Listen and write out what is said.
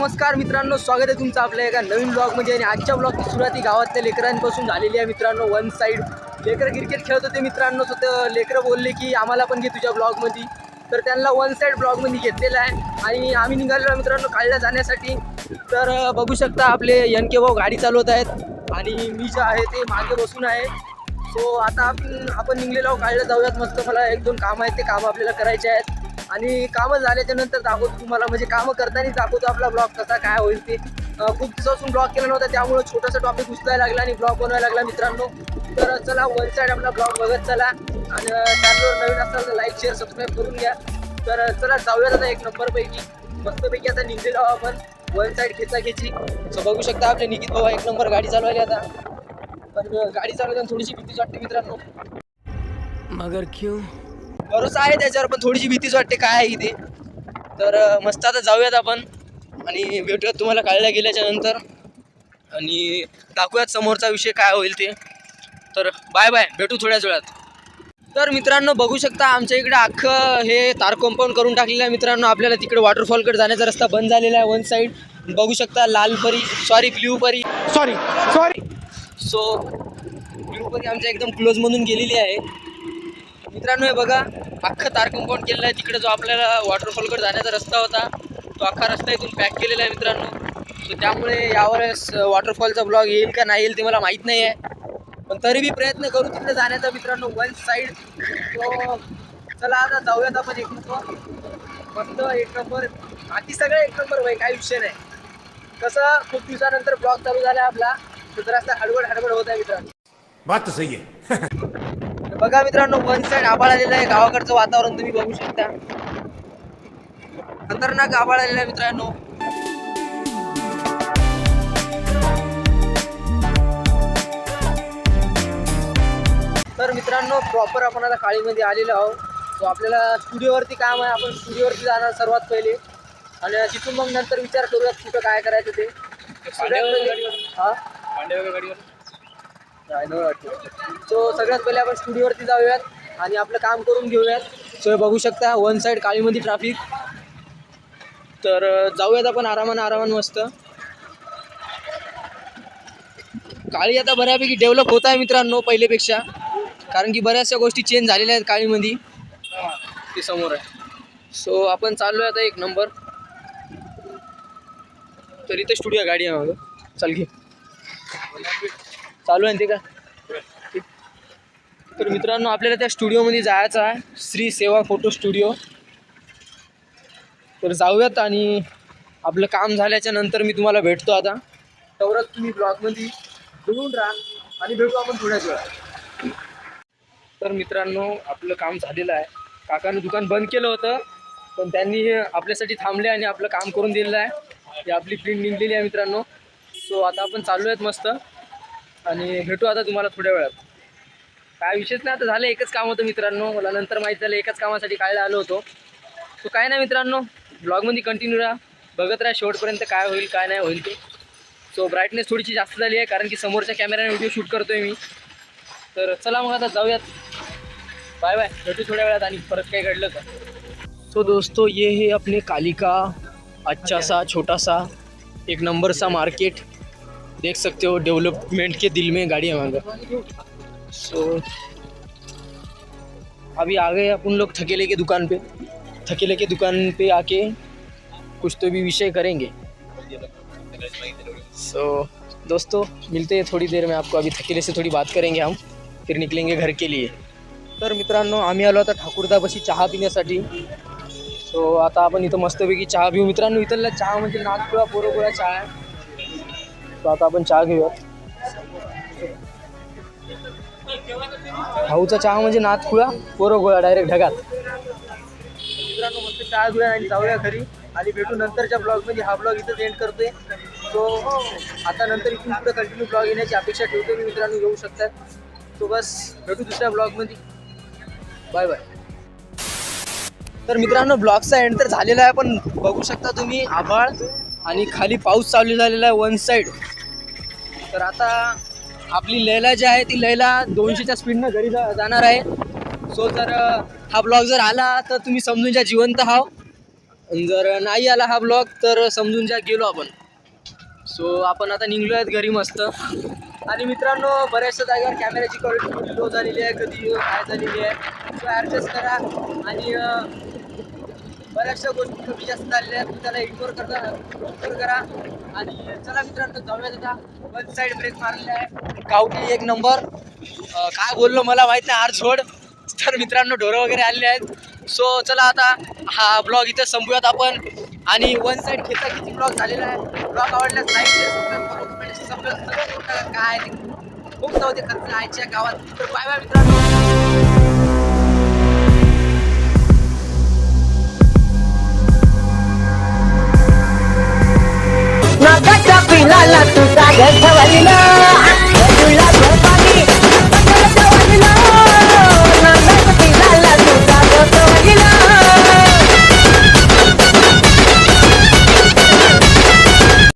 नमस्कार मित्रांनो, स्वागत आहे तुमचं आपल्या एका नवीन ब्लॉगमध्ये. आणि आजच्या ब्लॉगची सुरुवात गावातल्या लेकरांपासून झालेली आहे मित्रांनो. वन साईड लेकरं क्रिकेट खेळत होते मित्रांनो. तर लेकरं बोलले की आम्हाला पण घे तुझ्या ब्लॉगमध्ये. तर त्यांना वन साईड ब्लॉगमध्ये घेतलेलं आहे आणि आम्ही निघालेलो मित्रांनो काळला जाण्यासाठी. तर बघू शकता आपले NK भाऊ गाडी चालवत आहेत आणि मी जे आहे ते मागे बसून आहे. सो आता आपण निघलेलो काळला जाऊयात. मस्त मला एक दोन कामं आहेत, ते कामं आपल्याला करायचे आहेत आणि कामं झाल्याच्या नंतर दाखवतो तुम्हाला. म्हणजे कामं करताना दाखवतो आपला ब्लॉग कसा काय होईल ते. खूप दिवसापासून ब्लॉग केला नव्हता, त्यामुळे छोटासा टॉपिक उचलायला लागला आणि ब्लॉग बनवायला लागला मित्रांनो. तर चला वन साईड आपला ब्लॉग बघत चला आणि चॅनलवर नवीन असाल तर लाईक शेअर सबस्क्राईब करून घ्या. तर चला जाऊयात आता एक नंबरपैकी. मस्तपैकी आता निघलेलो आपण वन साईड खेचाखेची. सो बघू शकता आपले निकित भाऊ एक नंबर गाडी चालवायला. आता पण गाडी चालवताना थोडीशी भीतीच वाटते मित्रांनो. मगर क्यों? भरोसा आहे त्याच्यावर, पण थोडीशी भीतीच वाटते काय आहे इथे. तर मस्त आता जाऊयात आपण आणि भेटूयात तुम्हाला काळल्या गेल्याच्या नंतर आणि दाखवूयात समोरचा विषय काय होईल ते. तर बाय बाय, भेटू थोड्याच वेळात. तर मित्रांनो बघू शकता आमच्या इकडे अख्खं हे तार कंपाऊंड करून टाकलेलं आहे मित्रांनो. आपल्याला तिकडे वॉटरफॉलकडे जाण्याचा रस्ता बंद झालेला आहे वन साईड. बघू शकता लाल परी ब्ल्यू परी सो ब्ल्यू परी आमच्या एकदम क्लोजमधून गेलेली आहे मित्रांनो. हे बघा अख्खं तार कंपाऊंड केलेलं आहे. तिकडे जो आपल्याला वॉटरफॉलकडे जाण्याचा रस्ता होता तो अख्खा रस्ता इथून पॅक केलेला आहे मित्रांनो. सो त्यामुळे यावरच वॉटरफॉलचा ब्लॉग येईल का नाही येईल ते मला माहीत नाही आहे, पण तरी बी प्रयत्न करू तिकडे जाण्याचा मित्रांनो वन साईड. सो चला आता जाऊयात आपण एक नंबर. मस्त एक नंबर, बाकी सगळं एक नंबर भाई, काही विषय नाही. कसं खूप दिवसानंतर ब्लॉग चालू झाला आपला, तर जरासा हडबड होत आहे मित्रांनो. बात तो सही है. बघा मित्रांनो वन साईड आभाळ आलेलं आहे. गावाकडचं वातावरण तुम्ही बघू शकता. खतरनाक आभाळ आलेलं आहे मित्रांनो. तर मित्रांनो प्रॉपर आपण आता काळीमध्ये आलेलो आहोत. तो आपल्याला स्टुडिओवरती काम आहे. आपण स्टुडिओवरती जाणार सर्वात पहिले आणि तिथून मग नंतर विचार करूयात कुठं काय करायचं ते. सो सगळ्यात पहिले आपण स्टुडिओवरती जाऊयात आणि आपलं काम करून घेऊयात. सो बघू शकता वन साईड काळीमध्ये ट्रॅफिक. तर जाऊयात आपण आरामानं मस्त. काळी आता बऱ्यापैकी डेव्हलप होत आहे मित्रांनो पहिलेपेक्षा, कारण की बऱ्याचशा गोष्टी चेंज झालेल्या आहेत काळीमध्ये. ते समोर आहे. सो आपण चाललो आहे आता एक नंबर. तर इथे स्टुडिओ गाडी आहे माझं. चल घे चालू आहे ते का. तर मित्रांनो आपल्याला त्या स्टुडिओमध्ये जायचं आहे, श्री सेवा फोटो स्टुडिओ. तर जाऊयात आणि आपलं काम झाल्याच्या नंतर मी तुम्हाला भेटतो. आता तेवढंच तुम्ही ब्लॉगमध्ये बघून राहा आणि भेटू आपण थोड्याच वेळा. तर मित्रांनो आपलं काम झालेलं आहे. काकानं दुकान बंद केलं होतं, पण त्यांनी आपल्यासाठी थांबले आणि आपलं काम करून दिलेलं आहे. ही आपली प्रिंट निघलेली आहे मित्रांनो. सो आता आपण चाललो आहेत मस्त आणि भेटू आता तुम्हाला थोड्या वेळात. काय विषयच नाही, आता झालं एकच काम होतं मित्रांनो. मला नंतर माहीत झालं एकाच कामासाठी कायला आलो होतो. सो काय नाही मित्रांनो, ब्लॉगमध्ये कंटिन्यू राहा, बघत राहा शेवटपर्यंत काय होईल काय नाही होईल ते. सो ब्राईटनेस थोडीशी जास्त झाली आहे कारण की समोरच्या कॅमेऱ्याने व्हिडिओ शूट करतो आहे मी. तर चला मग आता जाऊयात. बाय बाय, भेटू थोड्या वेळात आणि परत काय घडलं का. सो दोस्तों ये है अपने काली का अच्छा सा छोटा सा एक नंबर सा मार्केट. देख सकते हो डेवलपमेंट के दिल में गाड़ी है वहाँ. सो अभी आ गए अपन लोग ठकेले के दुकान पे आके कुछ तो भी विषय करेंगे. सो दोस्तों मिलते हैं थोड़ी देर में आपको. अभी थकेले से थोड़ी बात करेंगे हम, फिर निकलेंगे घर के लिए. तर मित्रांनो आम्ही आलो आता ठाकूरदापाशी चहा पिण्यासाठी. सो आता आपण इथं मस्तपैकी चहा पिऊ मित्रांनो. इथला चहा म्हणजे नागपुरा पोरगोळा चहा आहे. सो आता आपण चहा घेऊया. भाऊचा चहा म्हणजे नाथखुळा पोरगोळा डायरेक्ट ढगात. मित्रांनो मस्त चहा घेऊया आणि जाऊया घरी आणि भेटू नंतरच्या ब्लॉगमध्ये. हा ब्लॉग इथंच एंड करतोय. सो आता नंतर इथून पुढे कंटिन्यू ब्लॉग येण्याची अपेक्षा ठेवतो मी मित्रांनो, येऊ शकतात. सो बस भेटू दुसऱ्या ब्लॉगमध्ये. Bye bye. तर मित्रांनो ब्लॉगचा एंड तर झालेला आहे, पण बघू शकता तुम्ही आभाळ आणि खाली पाऊस चालू झालेला आहे वन साईड. तर आता आपली लैला जी आहे ती लैला 200च्या स्पीडनं घरी जाणार आहे. सो जर हा ब्लॉग जर आला तर तुम्ही समजून जा जिवंत हाव. जर नाही आला हा ब्लॉग तर समजून जा गेलो आपण. सो आपण आता निघलो आहेत घरी मस्त. आणि मित्रांनो बऱ्याचशा जागेवर कॅमेऱ्याची क्वालिटी थोडी लो झालेली आहे, कधी काय झालेली आहे, सो ॲडजस्ट करा. आणि बऱ्याचशा गोष्टी कमी जास्त झालेल्या आहेत, त्याला इग्नोर करा. आणि चला मित्रांनो जाऊयात आता. वन साईड ब्रेक मारलेला आहे, गावठी एक नंबर. काय बोललो मला माहीत नाही, आर सोड. तर मित्रांनो ढोरं वगैरे आलेले आहेत. सो चला आता हा ब्लॉग इथं संपूयात आपण. आणि वन साईड खेचा किती ब्लॉग झालेला आहे. ब्लॉग आवडल्यास लाईक शेअर सबस्क्राईब करून कमेंट सगळं करून टाका. काय ते खूप नव्हते खर्च आयच्या गावात. तर बाय बाय मित्रांनो. नाकाच्या पिलाला तुझा ठेवला